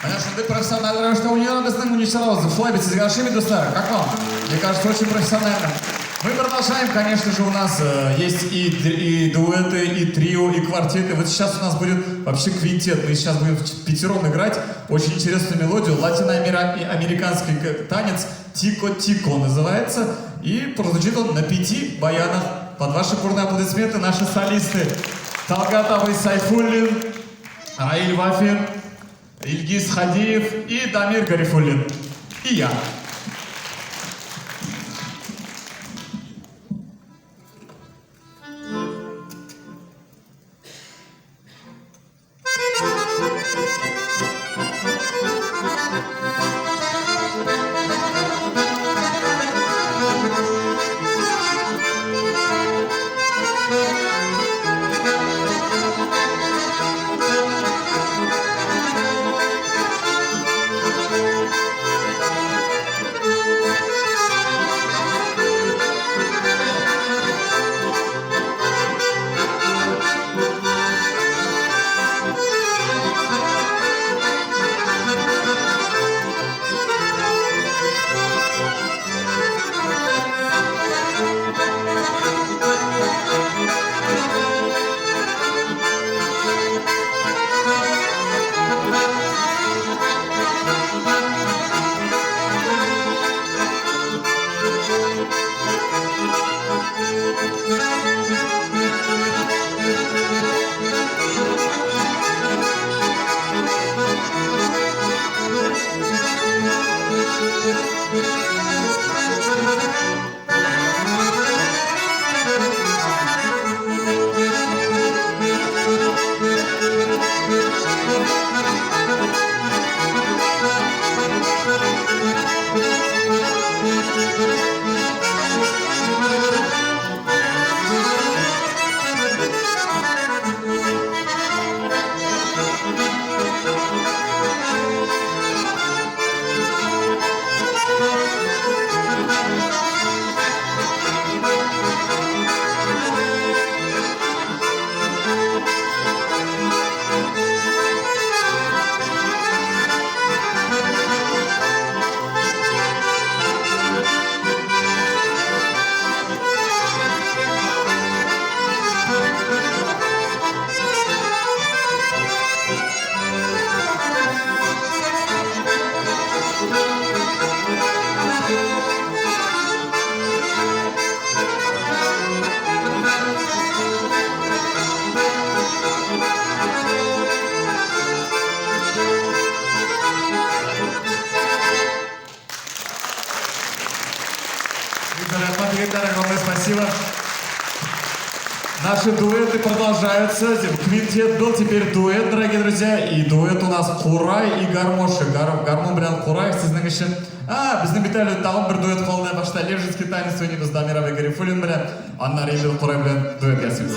Mana shunday professional ravishda o'ynagan bizning Munisa Флайби, приглашили достар. Как вам? Мне кажется, очень профессионально. Мы продолжаем, конечно же, у нас есть и дуэты, и трио, и квартеты. Вот сейчас у нас будет вообще квинтет. Мы сейчас будем пятером играть очень интересную мелодию. Латиноамериканский танец «Тико-тико» называется. И прозвучит он на 5 баянах. Под ваши бурные аплодисменты наши солисты Талгат Абай Сайфуллин, Раиль Вафин, Ильгиз Хадиев и Дамир Гарифуллин. И я. Спасибо. Наши дуэты продолжаются. Квинтет был, теперь дуэт, дорогие друзья. И дуэт у нас Курай и Гармоши. Гармон белян Курай, sizning için. Bizning bitta tag'in bir duet qoldi. Boshda Lejinskiy tanец o'ynaymiz Дамир Абай Гарифуллин bilan. Anna Rebel Курай bilan дуэт ясaymiz.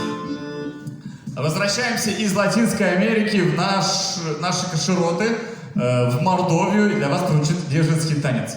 Возвращаемся из Латинской Америки в наши кашироты, в Мордовию. И для вас прозвучит Лежинский танец.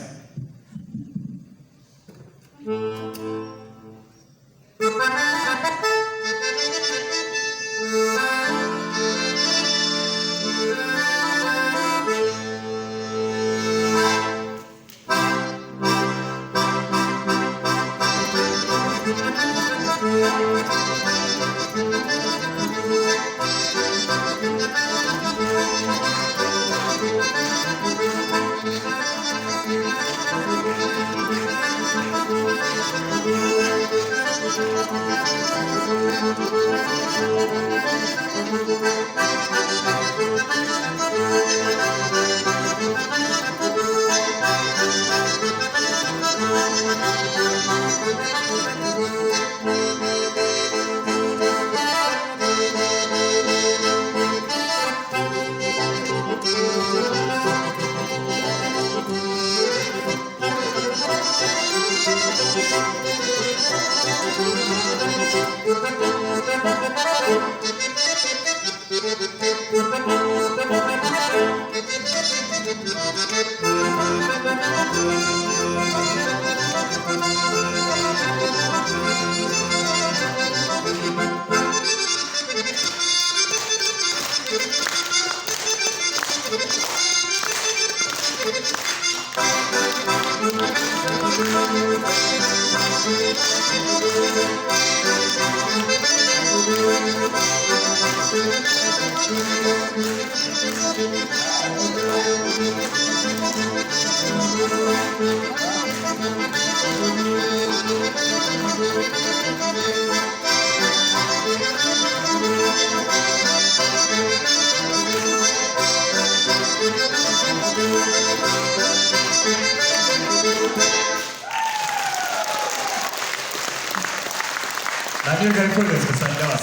Дамир Гарифуллин специально для вас.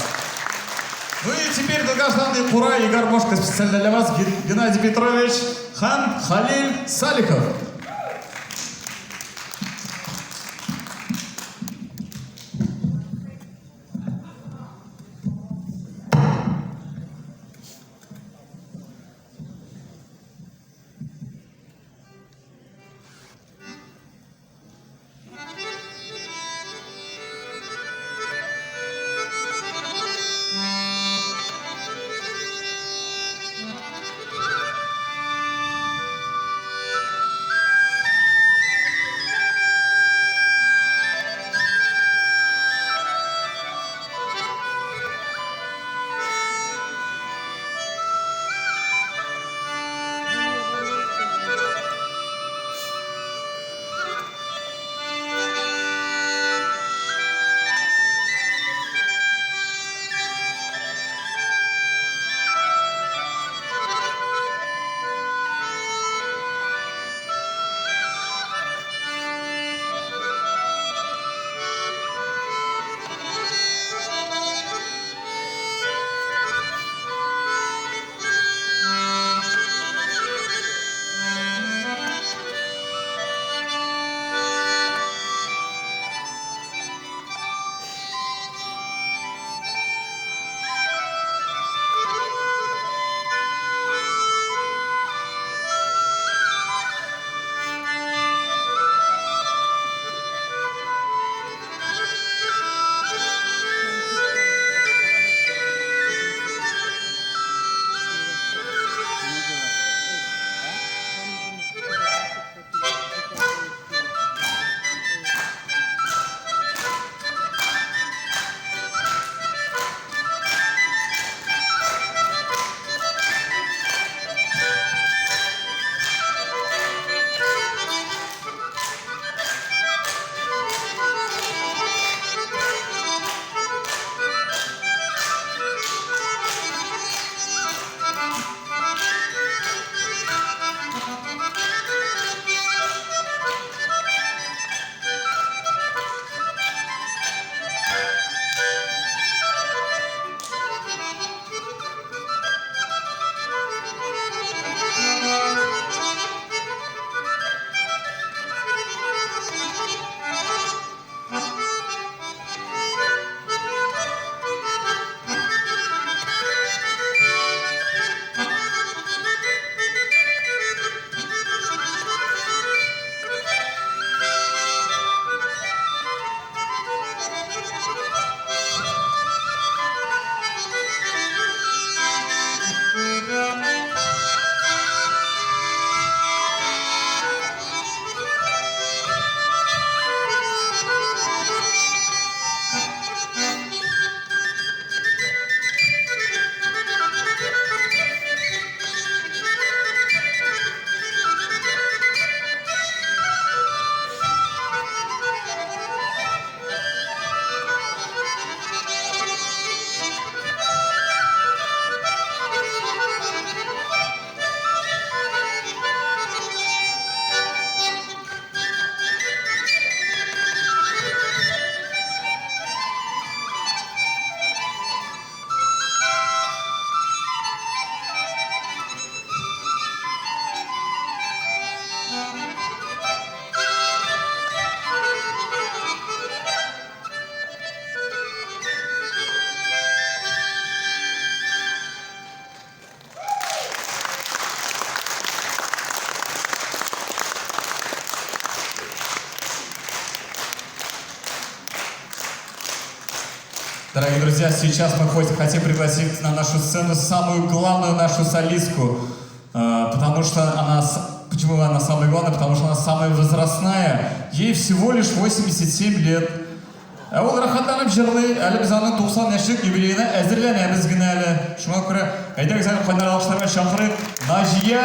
Ну и теперь долгожданный Пура и гармошка специально для вас. Геннадий Петрович Хан Халиль Салихов. Дорогие друзья, сейчас мы хотим пригласить на нашу сцену самую главную нашу солистку, потому что она Почему она самая главная? Потому что она самая возрастная. Ей всего лишь 87 лет. Ол рахаттанып жырлый, әлі біз аның 90 яшік юбилейіне әзірленеміз гіне әлі. Шуңа күрә әйдәгіз әлі қайнар алғыштарға шақырып Нажия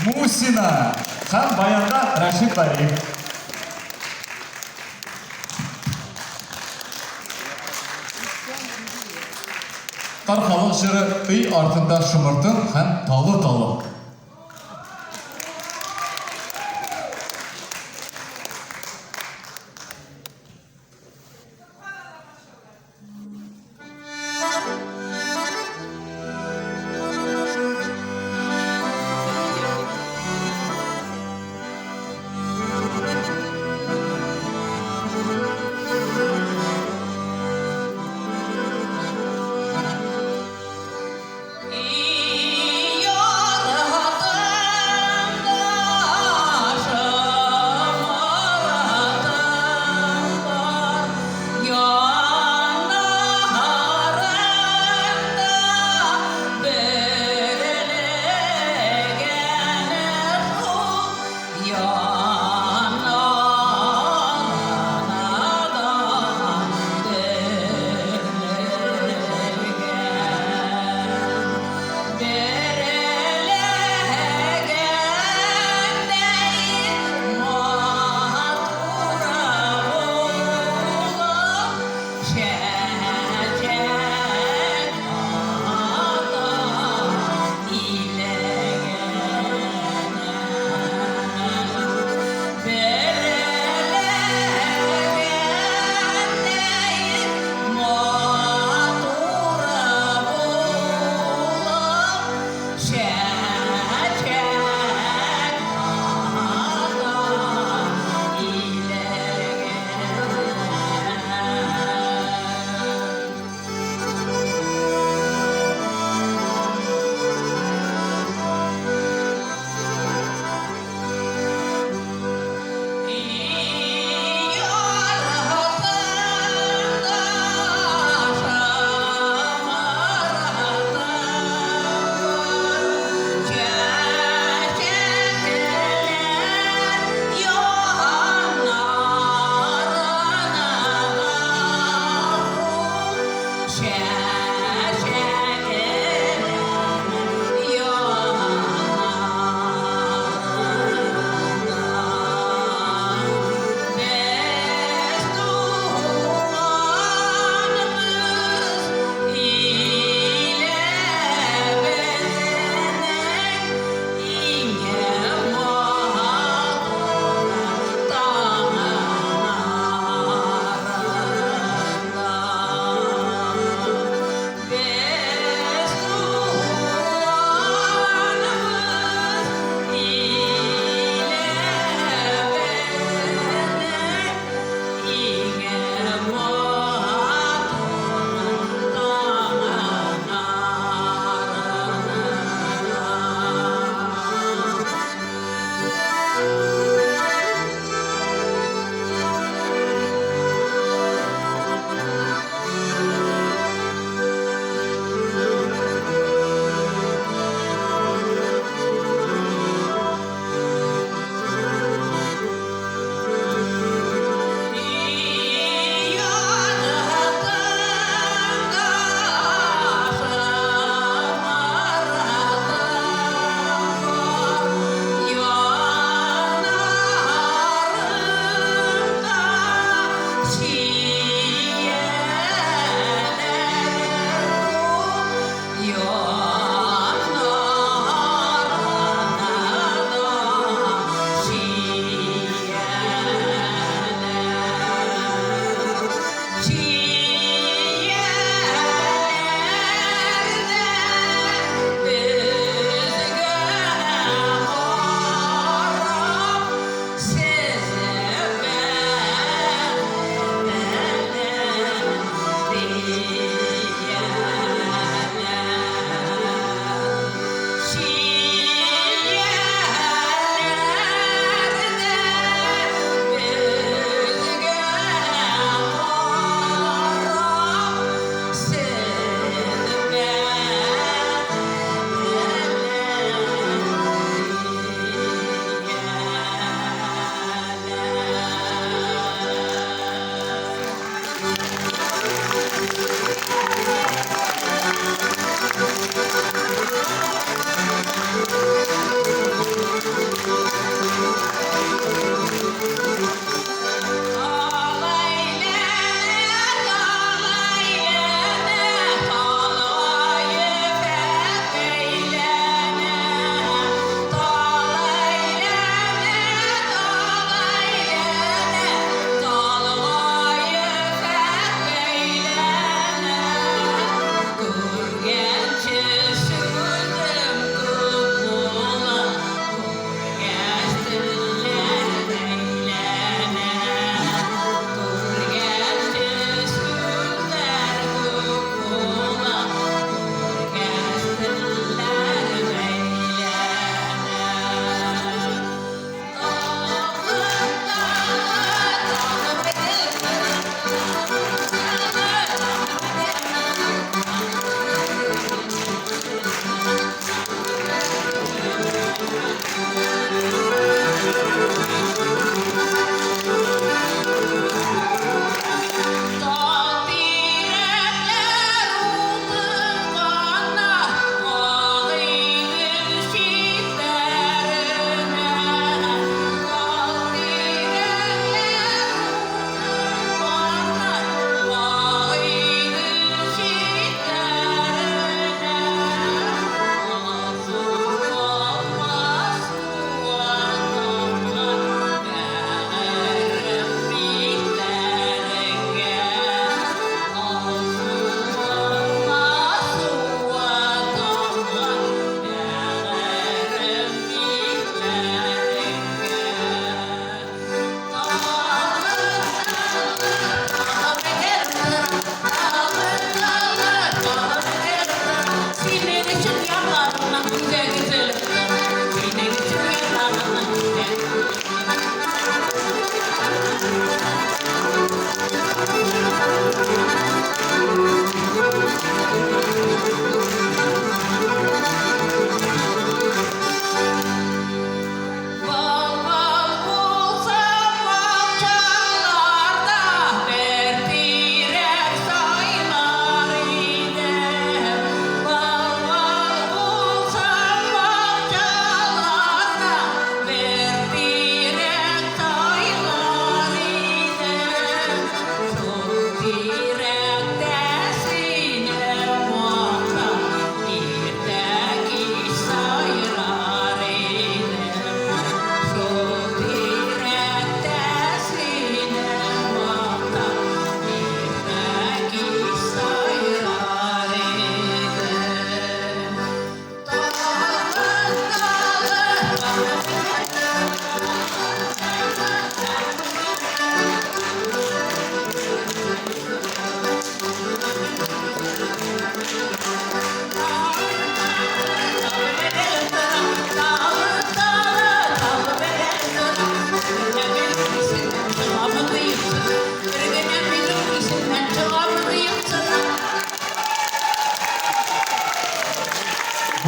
Мусина һәм баянда Рашид Бариев. Тарқалық жыры үй артында шымыртын һәм талы-талы. Yara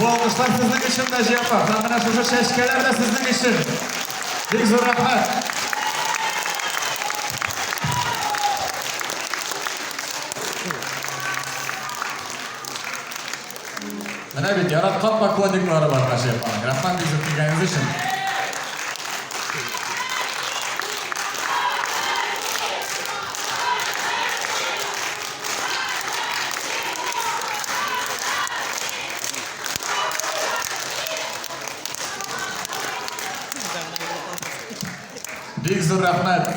Bu alkışlar sizin için de yapar. Tahminen şu şeşkeler de sizin için. Büyük zor rahmet. Mana bit yaratgan poklonniklari var Rashid xon. Rahmat bizga kelganingiz için. Büyük zor rahmet.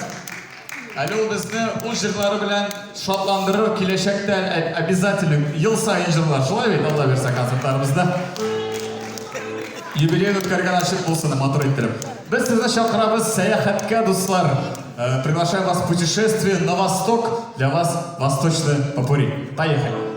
Ali o bizni o jırları bilen şartlandırır, kileşekte обязательно yıl sayın jırlar. Şolay beyt Allah verse konsertlarımızda. Юбилей o'tkazgan açık olsun, motor ettirip. Biz sizni chaqiramiz sayohatga do'stlar. Приглашаем вас в путешествие на восток. Для вас восточный попурри. Поехали.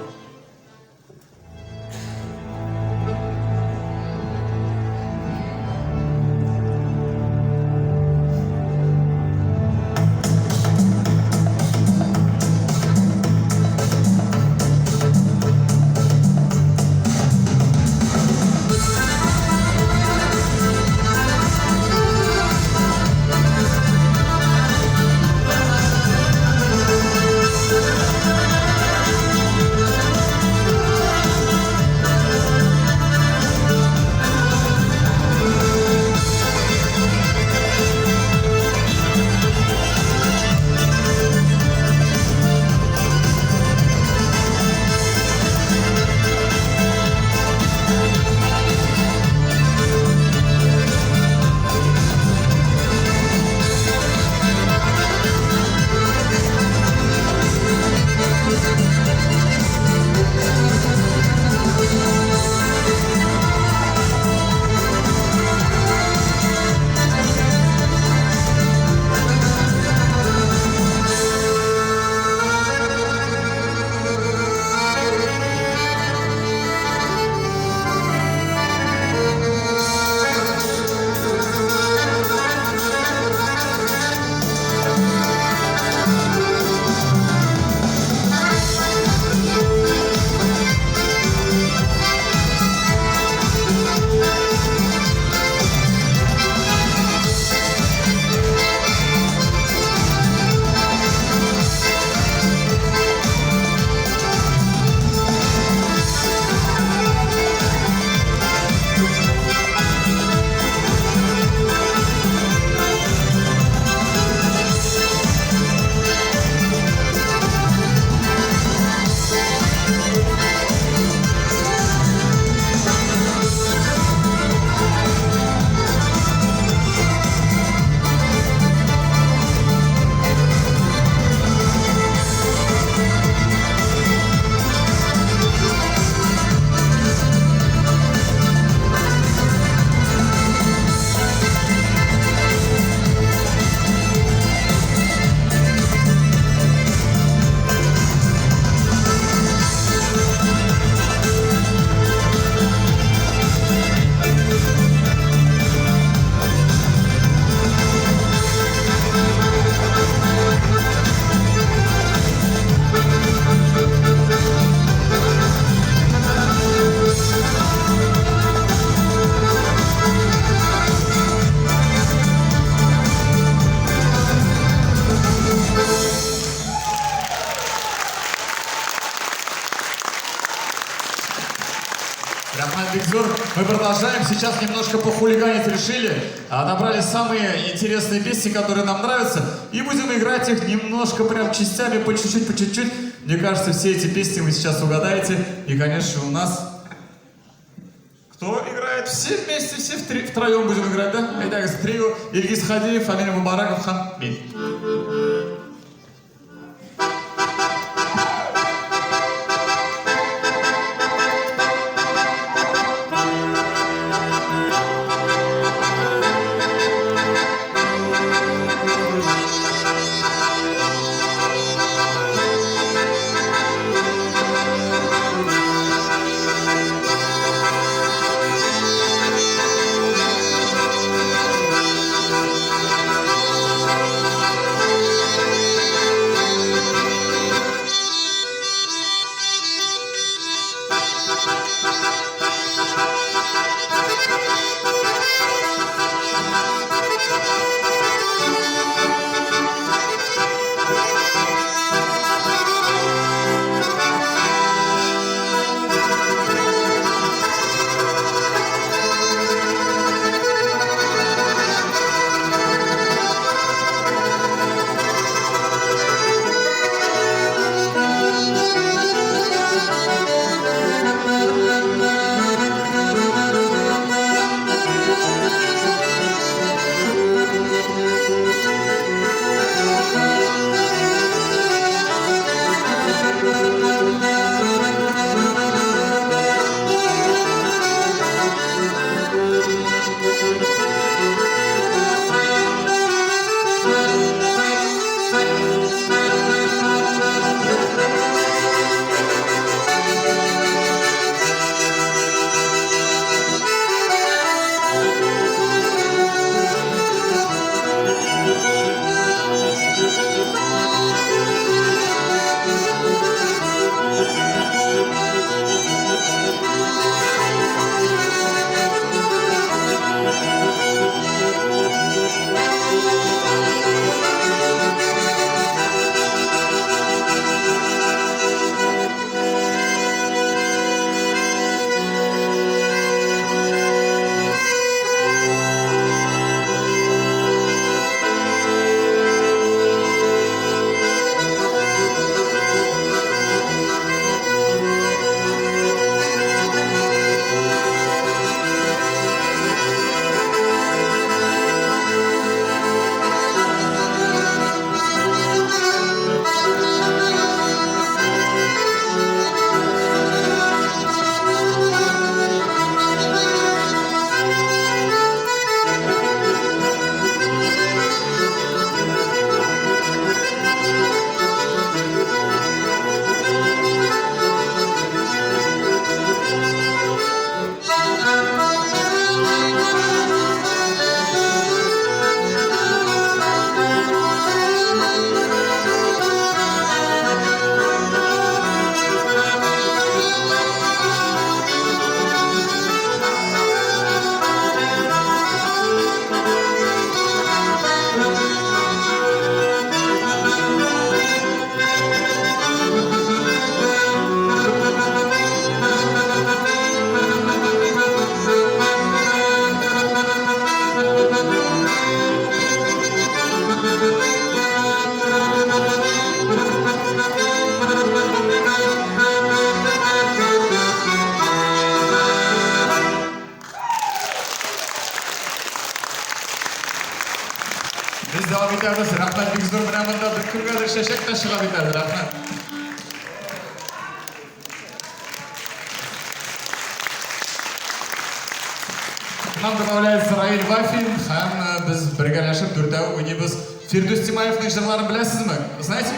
Мы продолжаем. Сейчас немножко похулиганить решили. Набрали самые интересные песни, которые нам нравятся. И будем играть их немножко прям частями, по чуть-чуть, по чуть-чуть. Мне кажется, все эти песни вы сейчас угадаете. И, конечно, у нас... Кто играет? Все вместе, все втроем будем играть, да? Итак, трио Ильгиз Хадиев, Фамилия Мубараков, Хан Мин. Biz devam etamiz. Rahmat Bigzur bilan bunda bir kungadir shashak tashlab etadi. Rahmat. Нам добавляется Раиль Вафин, ham biz birgalashib to'rtov o'ynaymiz. Firdus Timayevning jurlarini bilasizmi? Знаете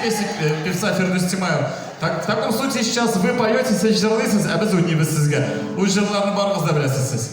певца Firdus Timayev? В таком случае сейчас вы поете, siz jurlaysiz, a biz o'ynaymiz sizga. U jurlarni borlig'ida bilasiz siz.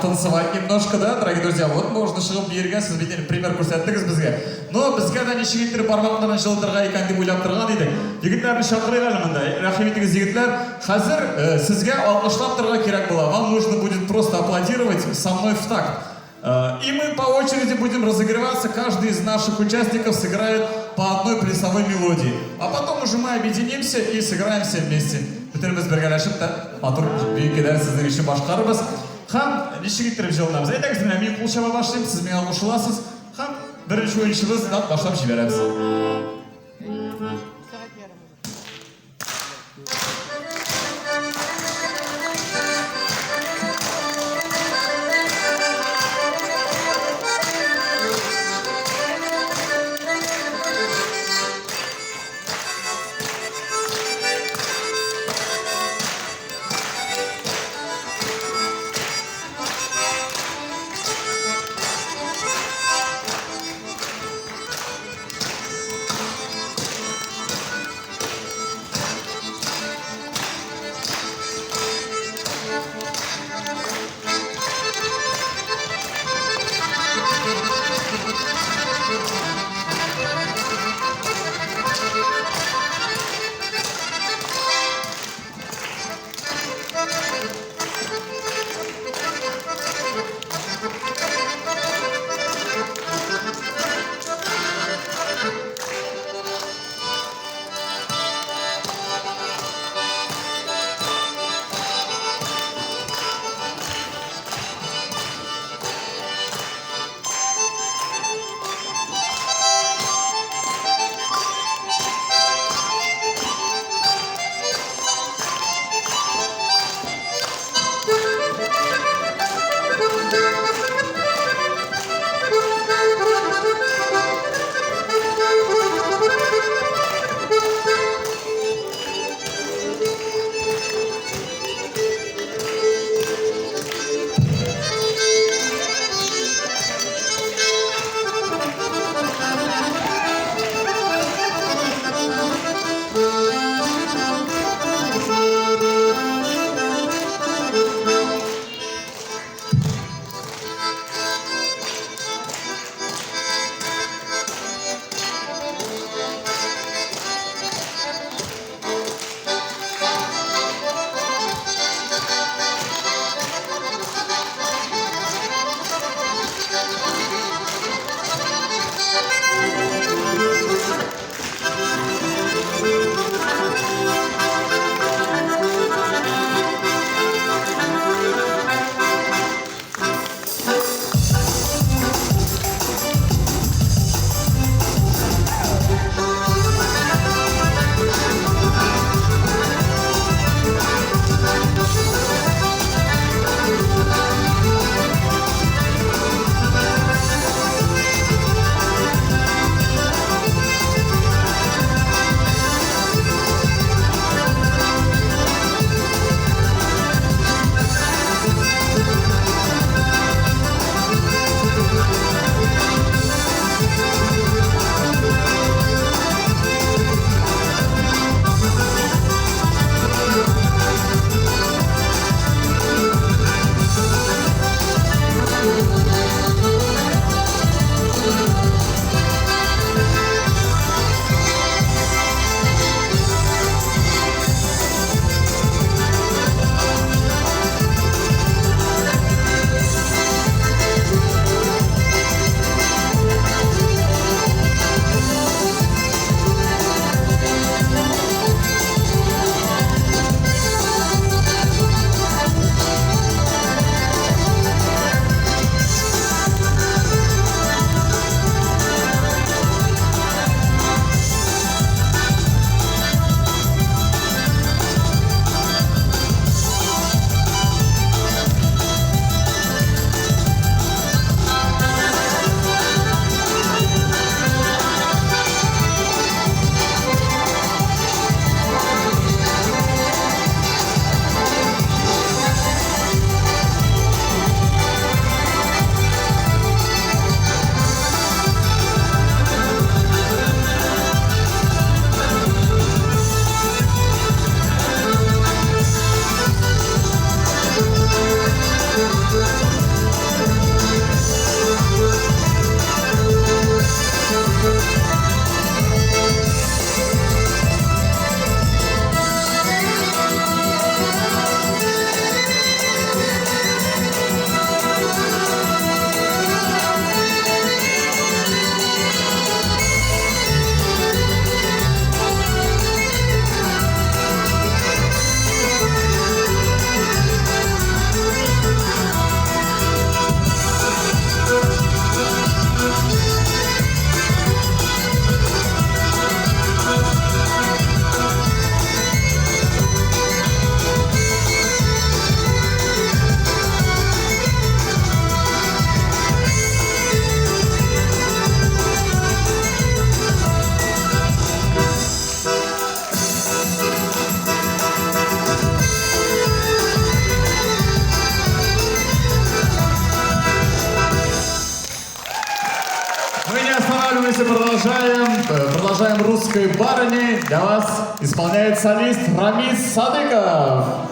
потанцевать немножко, да, дорогие друзья. Вот можно шығып берген, сіз бетен пример көрсеттіңіз бізге. Но бізге да неше жігіттер бармақтарын жылдырға екен деп ойлап тұрған едік. Жігіттерді шақырайық әлі мында. Рахмет етіңіз жігіттер. Қазір сізге алғышлап тұрға керек было. Вам нужно будет просто аплодировать со мной в такт. И мы по очереди будем разогреваться, каждый из наших участников сыграет по одной плясовой мелодии. А потом уже мы объединимся и сыграем все вместе. Бітіріміз біргелешіп та, атыр бүйікедер сіздер үшін башқарыбыз. Хам, неше кетіріп жылынамыз. Айтаңыз, мен құлшаба башлайым, сіз мен алғышыласыз. Хам, бірінші ойыншымыз башлап жібереміз. продолжаем русской барыней. Для вас исполняет солист Рамис Садыков.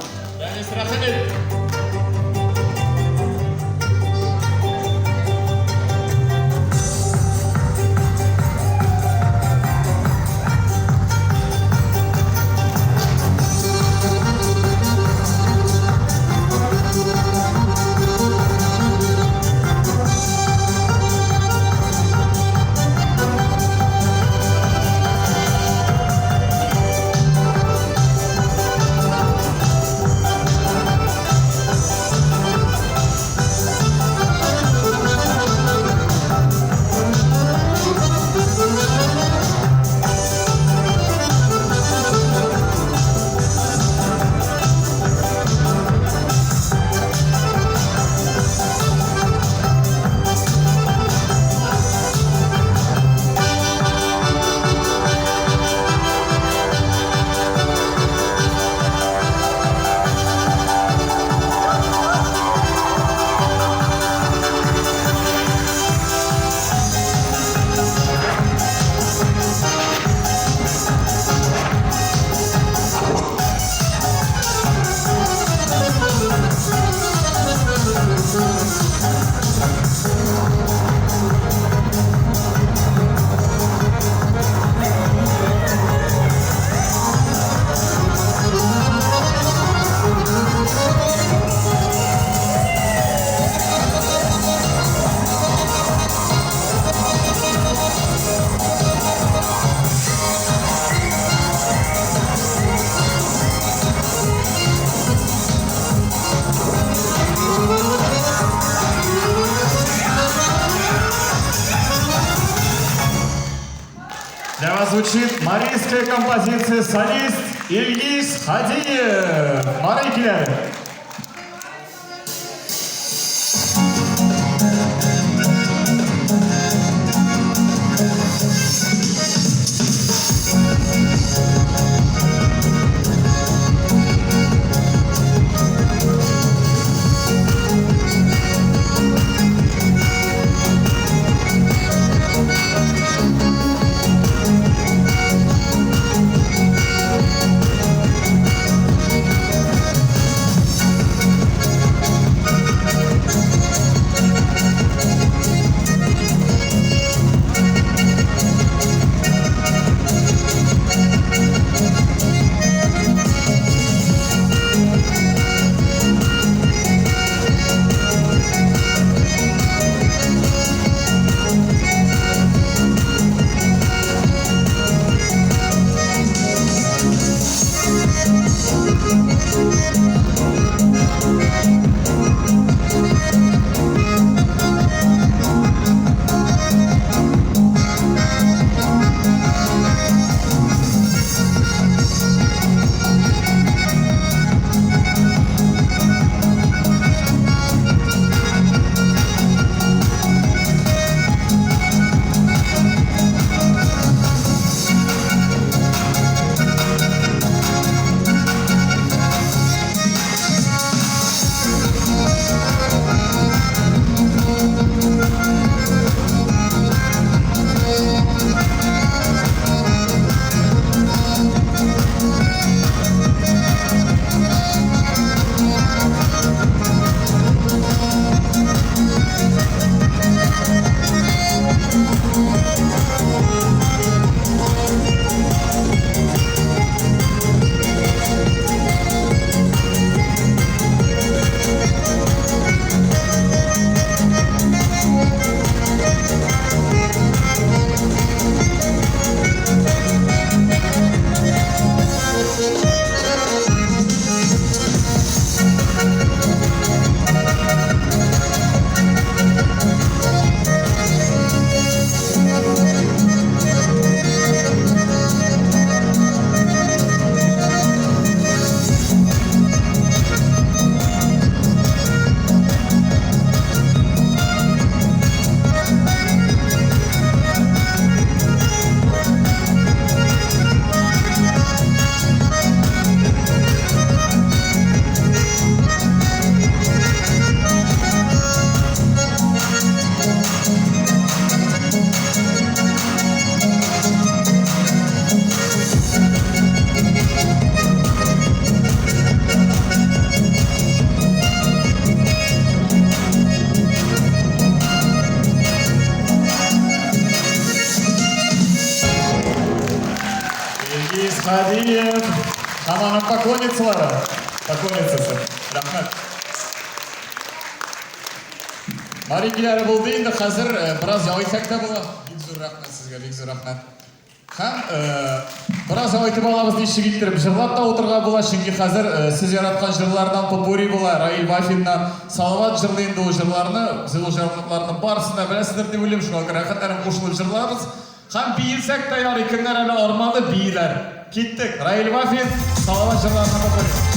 Для вас звучит марийская композиция солист Ильгиз Хадиев. Марийкиler. поклонницалары. Поклонницасы. Рахмет. Марикилері болды енді қазір біраз яуайтсақ та болады. Бек зор рахмет сізге, бек зор рахмет. Һәм біраз яуайтып аламыз неше киттіріп жырлап та отырға бола, чөнки қазір сіз яратқан жырлардан попури бола, Раил Вафиннан Салават жырлы енді ол жырларны, сіз ол жырларны барысында білесіздер деп ойлаймын, шуңа көрә рәхәтләрен қосылып жырларбыз. Һәм бейілсәк та ярый, кімдер әлі армады бейлер. Кеттік, Раил Вафин, Салават жырларына попури.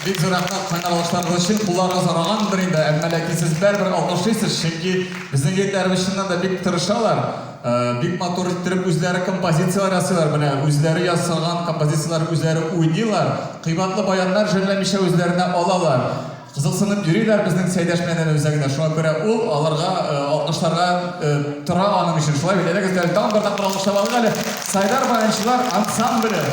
Бик зур рәхмәт кайнарлышларыбыз өчен. Кулларыгыз арагандыр инде, әмма ләкин сез бәрбер алкышлыйсыз, чөнки безнең егетләребез чыннан да бик тырышалар. Бик матур иттереп үзләре композициялар ясыйлар, менә үзләре ясаган композициялар үзләре уйныйлар. Кыйбатлы баяннар җырламыйча үзләренә алалар. Кызыксынып йөриләр безнең Сәйдәшмәннең үзәгендә. Шуңа күрә ул аларга алкышларга тора аның өчен. Шулай бит, әгәр тагын бер тапкыр алкышлап алгы әле. Сайдар баянчылар ансамбле.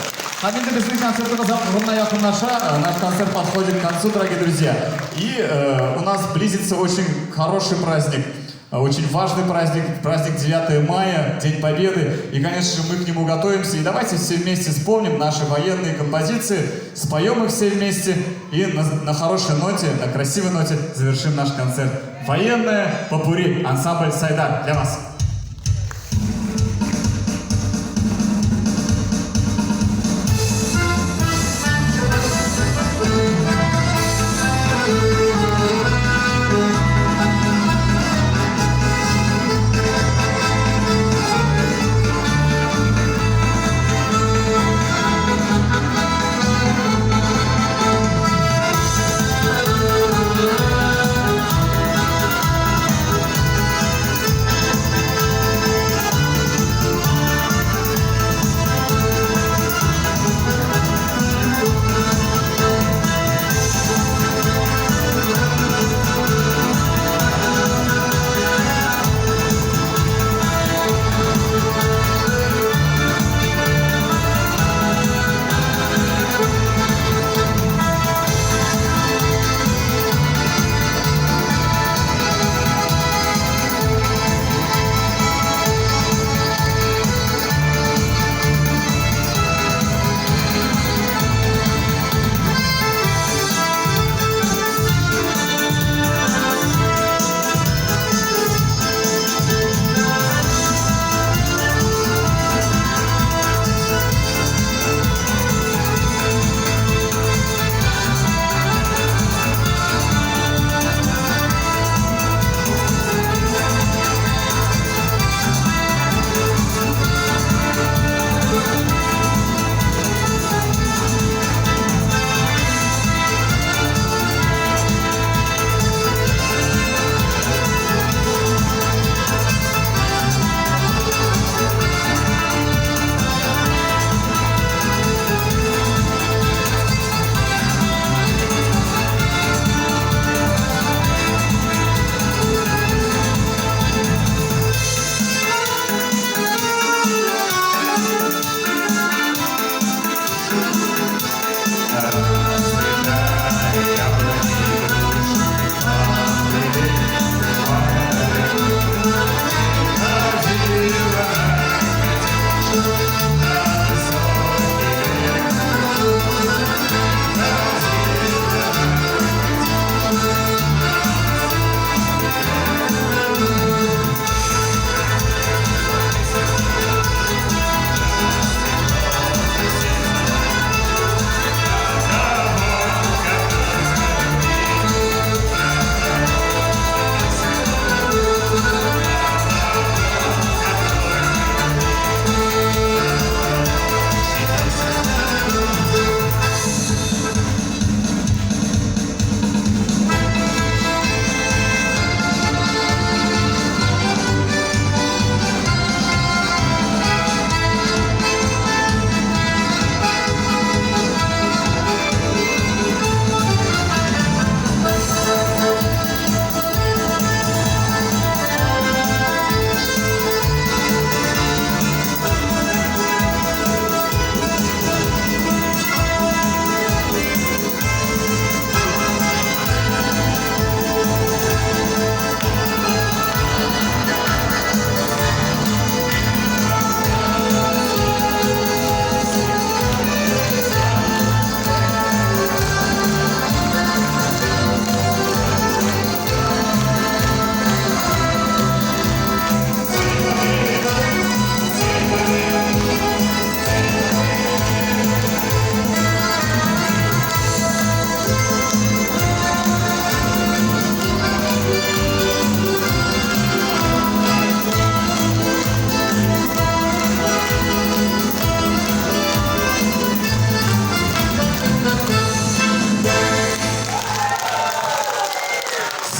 А теперь без концерта ровно я наш концерт подходит к концу, дорогие друзья. И у нас близится очень хороший праздник. Очень важный праздник, праздник 9 мая, День Победы. И, конечно же, мы к нему готовимся. И давайте все вместе вспомним наши военные композиции, споем их все вместе и на хорошей ноте, на красивой ноте завершим наш концерт. Военное попурри, ансамбль «Сайдар» для вас.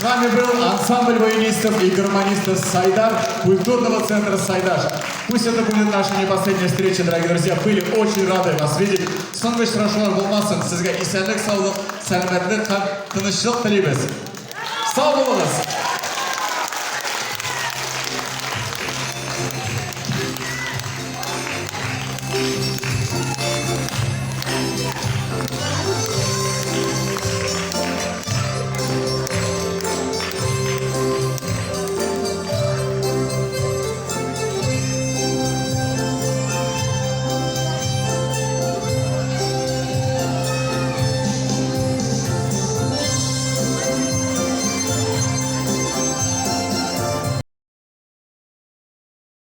С вами был ансамбль военистов и гармонистов «Сайдар» культурного центра «Сайдаш». Пусть это будет наша не последняя встреча, дорогие друзья. Были очень рады вас видеть. Соңғы шырашылар болмасын. Сізге исәнлік, саулық, сәлеметтік һәм тынычлық тілейміз. Сау болыңыз!